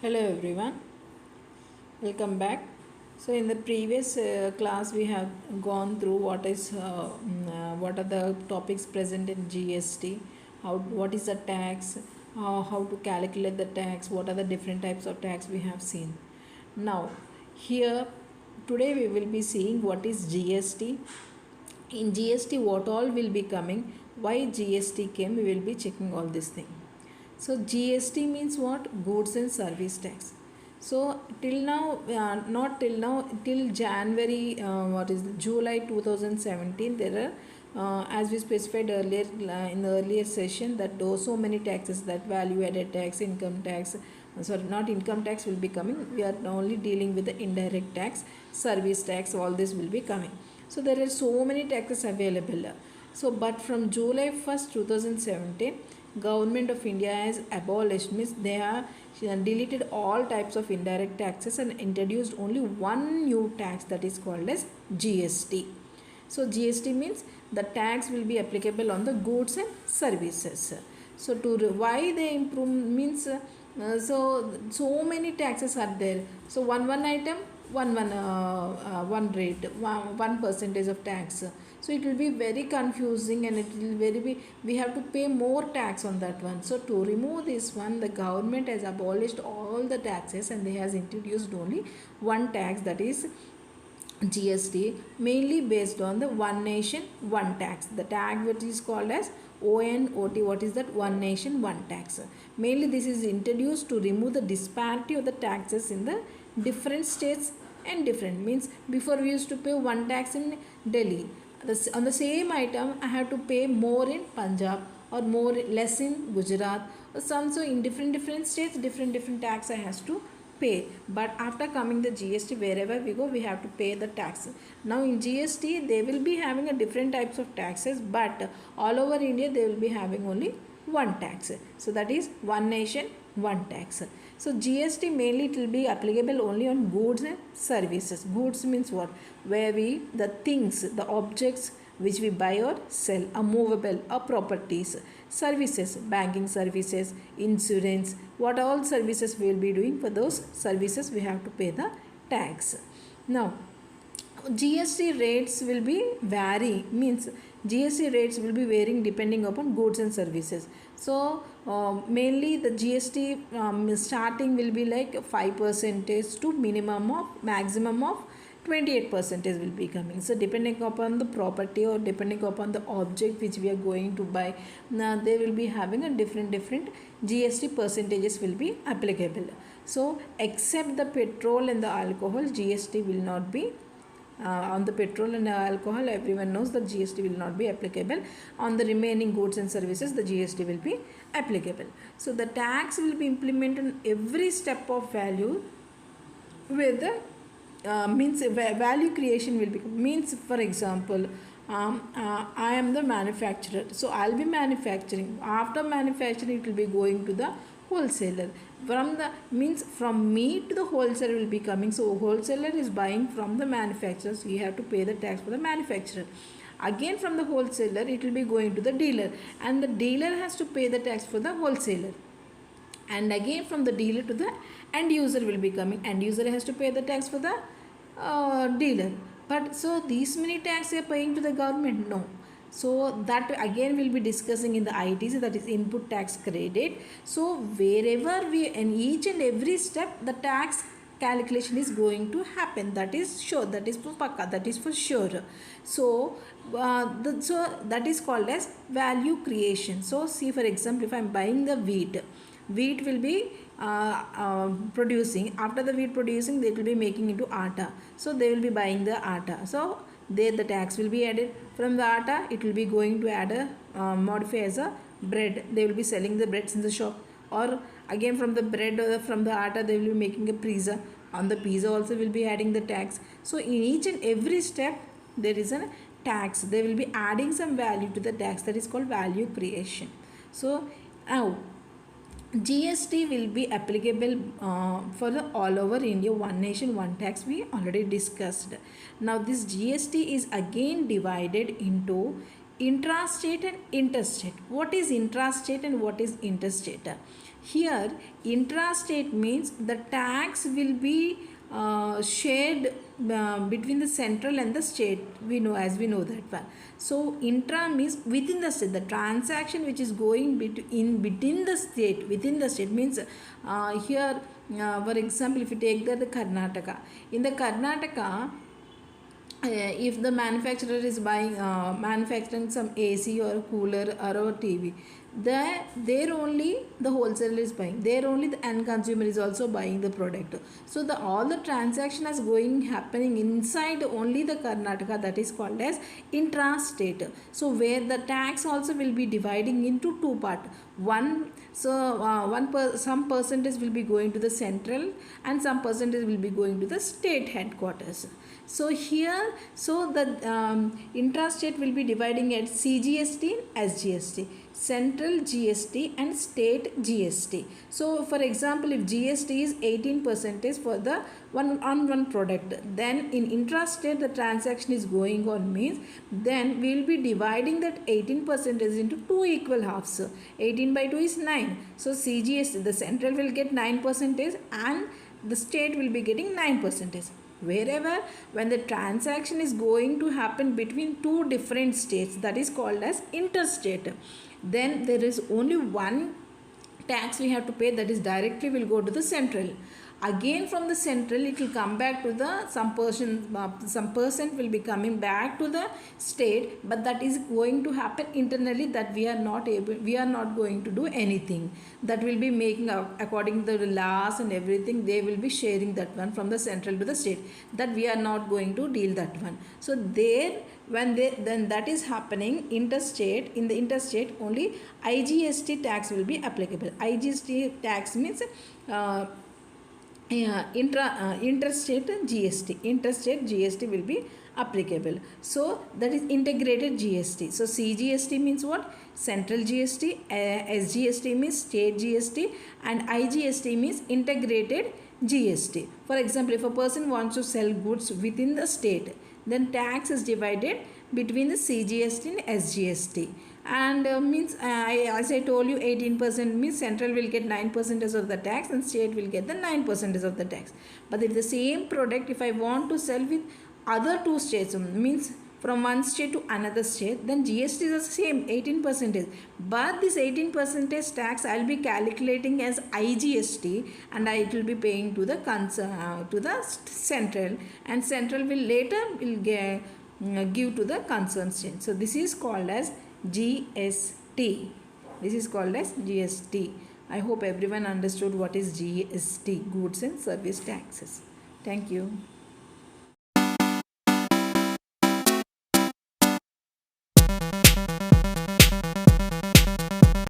Hello everyone, welcome back. So in the previous class we have gone through what are the topics present in GST, what is the tax, how to calculate the tax, what are the different types of tax we have seen. Now here today we will be seeing what is GST. In GST what all will be coming, why GST came, we will be checking all this thing. So GST means what? Goods and service tax. So till now, not till now, till January, July 2017, there are, as we specified earlier in the earlier session, that so many taxes, that value added tax, income tax, sorry, not income tax will be coming. We are only dealing with the indirect tax, service tax, all this will be coming. So there are so many taxes available. So but from July 1st 2017, Government of India has abolished, means they have deleted all types of indirect taxes and introduced only one new tax, that is called as GST. So GST means the tax will be applicable on the goods and services. So why they improve means so many taxes are there. So one item, one rate, 1% of tax. So it will be very confusing and it will we have to pay more tax on that one. So to remove this one, the government has abolished all the taxes and they has introduced only one tax, that is GST, mainly based on the one nation one tax. The tag which is called as ONOT, what is that? One nation one tax. Mainly this is introduced to remove the disparity of the taxes in the different states and different, means before we used to pay one tax in Delhi. On the same item I have to pay more in Punjab or more less in Gujarat or some. So in different states different tax I has to pay. But after coming the GST, wherever we go we have to pay the tax. Now in GST they will be having a different types of taxes, but all over India they will be having only one tax. So that is one nation one tax. So GST mainly it will be applicable only on goods and services. Goods means what? Where the things, the objects which we buy or sell are movable or properties. Services, banking services, insurance, what all services we will be doing, for those services we have to pay the tax. Now GST rates will be vary, means GST rates will be varying depending upon goods and services. So mainly the GST starting will be like 5% to maximum of 28% will be coming. So depending upon the property or depending upon the object which we are going to buy, now they will be having a different GST percentages will be applicable. So except the petrol and the alcohol, GST will not be on the petrol and alcohol, everyone knows that GST will not be applicable. On the remaining goods and services the GST will be applicable. So the tax will be implemented on every step of value with the means value creation will be, means for example I am the manufacturer, so I'll be manufacturing. After manufacturing it will be going to the wholesaler. From me to the wholesaler will be coming. So wholesaler is buying from the manufacturer, so you have to pay the tax for the manufacturer. Again from the wholesaler it will be going to the dealer, and the dealer has to pay the tax for the wholesaler. And again from the dealer to the end user will be coming. End user has to pay the tax for the dealer. But so these many tax they are paying to the government? No. So that again we'll be discussing in the ITC, that is input tax credit. So wherever we, in each and every step the tax calculation is going to happen, that is sure, that is for pakka, that is for sure. So so that is called as value creation. So see, for example, if I am buying the wheat will be producing. After the wheat producing they will be making into atta, so they will be buying the atta. So there the tax will be added. From the atta it will be going to add a modify as a bread. They will be selling the breads in the shop. Or again from the bread or from the atta they will be making a pizza. On the pizza also will be adding the tax. So in each and every step there is a tax. They will be adding some value to the tax, that is called value creation. So now GST will be applicable for the all over India, one nation one tax, we already discussed. Now this GST is again divided into intrastate and interstate. What is intrastate and what is interstate? Here intrastate means the tax will be shared between the central and the state. We know, as we know that one. So intra means within the state, the transaction which is going within the state means here for example, if you take the Karnataka, in the Karnataka, if the manufacturer is buying manufacturing some AC or cooler or a TV, there only the wholesaler is buying, there only the end consumer is also buying the product. So the all the transaction is happening inside only the Karnataka, that is called as intrastate. So where the tax also will be dividing into two part. One, so some percentage will be going to the central and some percentage will be going to the state headquarters. So here, so the intrastate will be dividing at CGST and SGST, central GST and state GST. So for example, if GST is 18% for the one product, then in intrastate the transaction is going on means, then we will be dividing that 18% into two equal halves. 18 by 2 is 9. So CGST, the central will get 9% and the state will be getting 9%. Wherever when the transaction is going to happen between two different states, that is called as interstate, then there is only one tax we have to pay, that is directly will go to the central. Again from the central it will come back to the some percent will be coming back to the state, but that is going to happen internally, that we are not going to do anything. That will be making according to the laws and everything, they will be sharing that one from the central to the state, that we are not going to deal that one. So there, when then that is happening interstate, in the interstate only IGST tax will be applicable. IGST tax means interstate GST will be applicable. So that is integrated GST. So CGST means what? Central GST, SGST means state GST, and IGST means integrated GST. For example, if a person wants to sell goods within the state, then tax is divided between the CGST and SGST. And means as I told you, 18% means central will get 9% of the tax and state will get the 9% of the tax. But if the same product, if I want to sell with other two states, means from one state to another state, then GST is the same 18%. But this 18% tax I will be calculating as IGST, and it will be paying to the central, and central will later give to the concerned state. So this is called as GST. This is called as GST. I hope everyone understood what is GST, goods and service taxes. Thank you.